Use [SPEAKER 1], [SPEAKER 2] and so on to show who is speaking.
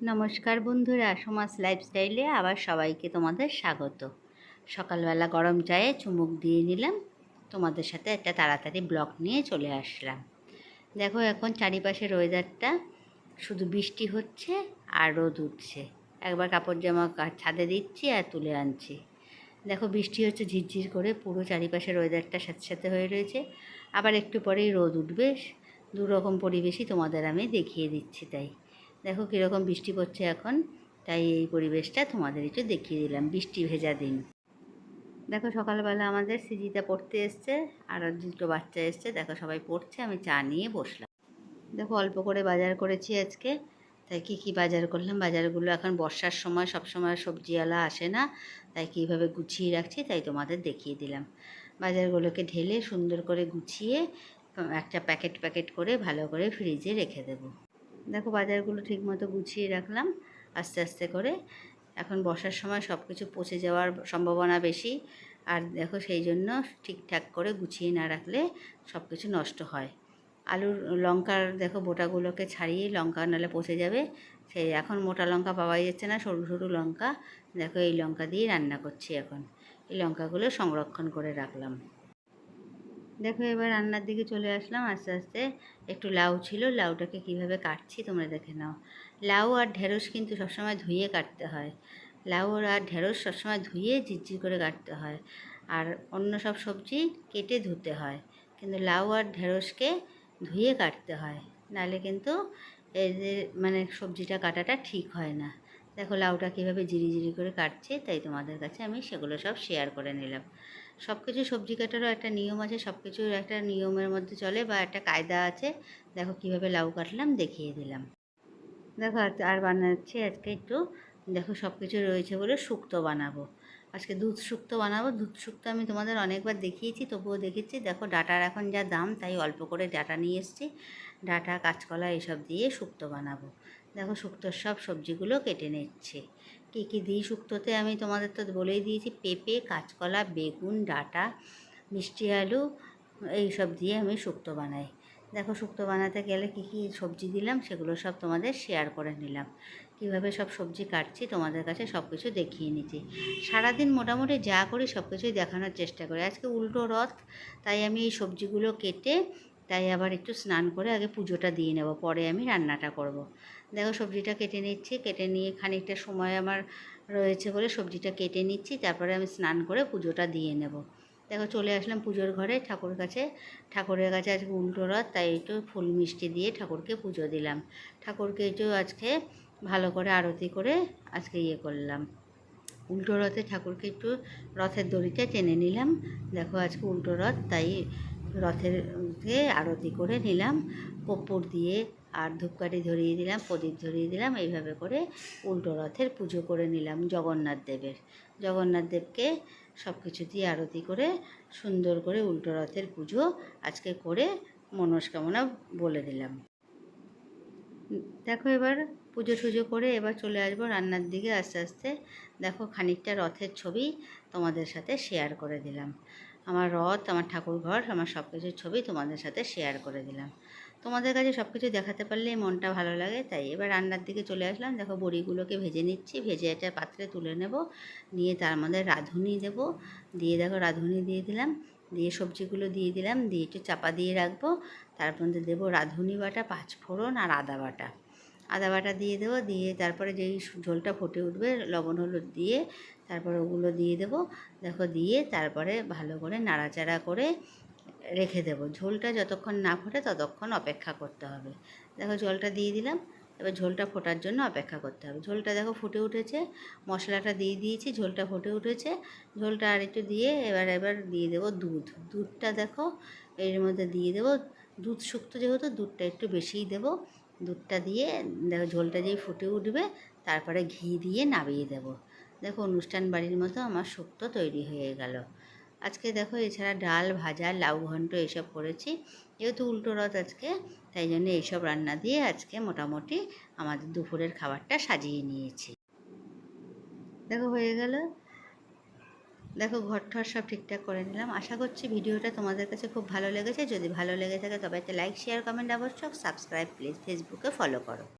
[SPEAKER 1] নমস্কার বন্ধুরা, সমাজ লাইফস্টাইলে আবার সবাইকে তোমাদের স্বাগত। সকালবেলা গরম চায়ে চুমুক দিয়ে নিলাম, তোমাদের সাথে একটা তাড়াতাড়ি ব্লগ নিয়ে চলে আসলাম। দেখো এখন চারিপাশের ওয়েদারটা শুধু বৃষ্টি হচ্ছে আর রোদ উঠছে। একবার কাপড় জামা ছাদে দিচ্ছি আর তুলে আনছি। দেখো বৃষ্টি হচ্ছে ঝিরঝির করে, পুরো চারিপাশের ওয়েদারটা সাথে সাথে হয়ে রয়েছে। আবার একটু পরেই রোদ উঠবে। দুরকম পরিবেশই তোমাদের আমি দেখিয়ে দিচ্ছি। তাই দেখো কীরকম বৃষ্টি পড়ছে এখন, তাই এই পরিবেশটা তোমাদের একটু দেখিয়ে দিলাম। বৃষ্টি ভেজা দিন। দেখো সকালবেলা আমাদের সিজিটা পড়তে এসছে, আর দুটো বাচ্চা এসছে। দেখো সবাই পড়ছে, আমি চা নিয়ে বসলাম। দেখো অল্প করে বাজার করেছি আজকে। তাই কী বাজার করলাম, বাজারগুলো এখন বর্ষার সময় সবসময় সবজিওয়ালা আসে না, তাই কীভাবে গুছিয়ে রাখছি তাই তোমাদের দেখিয়ে দিলাম। বাজারগুলোকে ঢেলে সুন্দর করে গুছিয়ে একটা প্যাকেট প্যাকেট করে ভালো করে ফ্রিজে রেখে দেবো। দেখো বাজারগুলো ঠিকমতো গুছিয়ে রাখলাম আস্তে আস্তে করে। এখন বর্ষার সময় সব কিছু পচে যাওয়ার সম্ভাবনা বেশি, আর দেখো সেই জন্য ঠিকঠাক করে গুছিয়ে না রাখলে সব কিছু নষ্ট হয়। আলুর লঙ্কার দেখো বোটাগুলোকে ছাড়িয়ে, লঙ্কা নাহলে পচে যাবে। সেই এখন মোটা লঙ্কা পাওয়াই যাচ্ছে না, সরু সরু লঙ্কা। দেখো এই লঙ্কা দিয়ে রান্না করছি এখন। এই লঙ্কাগুলো সংরক্ষণ করে রাখলাম। দেখো এবার রান্নার দিকে চলে আসলাম আস্তে আস্তে। একটু লাউ ছিল, লাউটাকে কিভাবে কাটছি তোমরা দেখে নাও। লাউ আর ঢেঁড়স কিন্তু সবসময় ধুয়ে কাটতে হয়। লাউ আর ঢেঁড়স সবসময় ধুয়ে ঝিরঝির করে কাটতে হয়, আর অন্য সব সবজি কেটে ধুতে হয়, কিন্তু লাউ আর ঢেঁড়সকে ধুয়ে কাটতে হয়, নাহলে কিন্তু এদের সবজিটা কাটাটা ঠিক হয় না। দেখো লাউটা কীভাবে জিরি করে কাটছে, তাই তোমাদের কাছে আমি সেগুলো সব শেয়ার করে নিলাম। সব কিছু সবজি কাটারও একটা নিয়ম আছে, সব কিছুর একটা নিয়মের মধ্যে চলে বা একটা কায়দা আছে। দেখো কীভাবে লাউ কাটলাম দেখিয়ে দিলাম। দেখো আর বানাচ্ছি আজকে একটু, দেখো সব কিছু রয়েছে বলে শুক্তো বানাবো। আজকে দুধ শুক্তো বানাবো। দুধ শুক্তো আমি তোমাদের অনেকবার দেখিয়েছি, তবুও দেখেছি। দেখো ডাটার এখন যা দাম, তাই অল্প করে ডাটা নিয়ে এসেছি। ডাটা, কাঁচকলা এসব দিয়ে শুক্তো বানাবো। দেখো শুক্তোর সব সবজিগুলো কেটে নিচ্ছি। কী কী দিই শুক্তোতে আমি তোমাদের তো বলেই দিয়েছি। পেঁপে, কাঁচকলা, বেগুন, ডাটা, মিষ্টি আলু, এইসব দিয়ে আমি শুক্তো বানাই। দেখো শুক্তো বানাতে গেলে কী কী সবজি দিলাম সেগুলো সব তোমাদের শেয়ার করে নিলাম। কীভাবে সব সবজি কাটছি তোমাদের কাছে সব কিছু দেখিয়ে নিচ্ছি। সারাদিন মোটামুটি যা করি সব কিছুই দেখানোর চেষ্টা করি। আজকে উল্টো রথ, তাই আমি এই সবজিগুলো কেটে, তাই আবার একটু স্নান করে আগে পুজোটা দিয়ে নেব, পরে আমি রান্নাটা করব। দেখো সবজিটা কেটে নিচ্ছি, কেটে নিয়ে খানিকটা সময় আমার রয়েছে বলে সবজিটা কেটে নিচ্ছি, তারপরে আমি স্নান করে পুজোটা দিয়ে নেব। দেখো চলে আসলাম পুজোর ঘরে, ঠাকুরের কাছে আজকে উল্টো রথ, তাই একটু ফুল মিষ্টি দিয়ে ঠাকুরকে পুজো দিলাম। ঠাকুরকে একটু আজকে ভালো করে আরতি করে আজকে করলাম। উল্টো রথে ঠাকুরকে একটু রথের দড়িতে টেনে নিলাম। দেখো আজকে উল্টো রথ, তাই রথেরকে আরতি করে নিলাম। কর্পূর দিয়ে আর ধূপকাঠি ধরিয়ে দিলাম, প্রদীপ ধরিয়ে দিলাম। এইভাবে করে উল্টো রথের পুজো করে নিলাম জগন্নাথ দেবকে সব কিছু দিয়ে আরতি করে সুন্দর করে উল্টো রথের পুজো আজকে করে মনস্কামনা বলে দিলাম। দেখো এবার পুজো টুজো করে এবার চলে আসবো রান্নার দিকে আস্তে আস্তে। দেখো খানিকটা রথের ছবি তোমাদের সাথে শেয়ার করে দিলাম। আমার রথ, আমার ঠাকুর ঘর, আমার সব কিছুর ছবি তোমাদের সাথে শেয়ার করে দিলাম। তোমাদের কাছে সব কিছু দেখাতে পারলেই মনটা ভালো লাগে, তাই এবার রান্নার দিকে চলে আসলাম। দেখো বড়িগুলোকে ভেজে নিচ্ছি, ভেজে একটা পাত্রে তুলে নেব, নিয়ে তার মধ্যে রাঁধুনি দেব। দিয়ে দেখো রাঁধুনি দিয়ে দিলাম, দিয়ে সবজিগুলো দিয়ে দিলাম, দিয়ে একটু চাপা দিয়ে রাখবো। তার মধ্যে দেবো রাঁধুনি বাটা, পাঁচফোড়ন আর আদা বাটা দিয়ে দেবো। দিয়ে তারপরে যেই ঝোলটা ফুটে উঠবে লবণ হলুদ দিয়ে তারপরে ওগুলো দিয়ে দেবো। দেখো দিয়ে তারপরে ভালো করে নাড়াচাড়া করে রেখে দেবো। ঝোলটা যতক্ষণ না ফোটে ততক্ষণ অপেক্ষা করতে হবে। দেখো জলটা দিয়ে দিলাম, এবার ঝোলটা ফোটার জন্য অপেক্ষা করতে হবে। ঝোলটা দেখো ফুটে উঠেছে, মশলাটা দিয়ে দিয়েছি, ঝোলটা ফুটে উঠেছে। ঝোলটা আর একটু দিয়ে এবার দিয়ে দেবো দুধটা দেখো এর মধ্যে দিয়ে দেবো। দুধ শুক্তো যেহেতু দুধটা একটু বেশিই দেবো। দুধটা দিয়ে দেখো ঝোলটা যেই ফুটে উঠবে তারপরে ঘি দিয়ে নামিয়ে দেবো। দেখো অনুষ্ঠান বাড়ির মতো আমার শুক্তো তৈরি হয়ে গেল। আজকে দেখো এছাড়া ডাল, ভাজা, লাউ ঘন্ট এইসব করেছি। যেহেতু উল্টো রথ আজকে, তাই জন্য এইসব রান্না দিয়ে আজকে মোটামুটি আমাদের দুপুরের খাবারটা সাজিয়ে নিয়েছি। দেখো হয়ে গেল। দেখো ঘরঠর সব ঠিকঠাক করে নিলাম। আশা করছি ভিডিওটা তোমাদের কাছে খুব ভালো লেগেছে। যদি ভালো লেগে থাকে তবে একটা লাইক, শেয়ার, কমেন্ট আবশ্যক। সাবস্ক্রাইব প্লিজ, ফেসবুকে ফলো করো।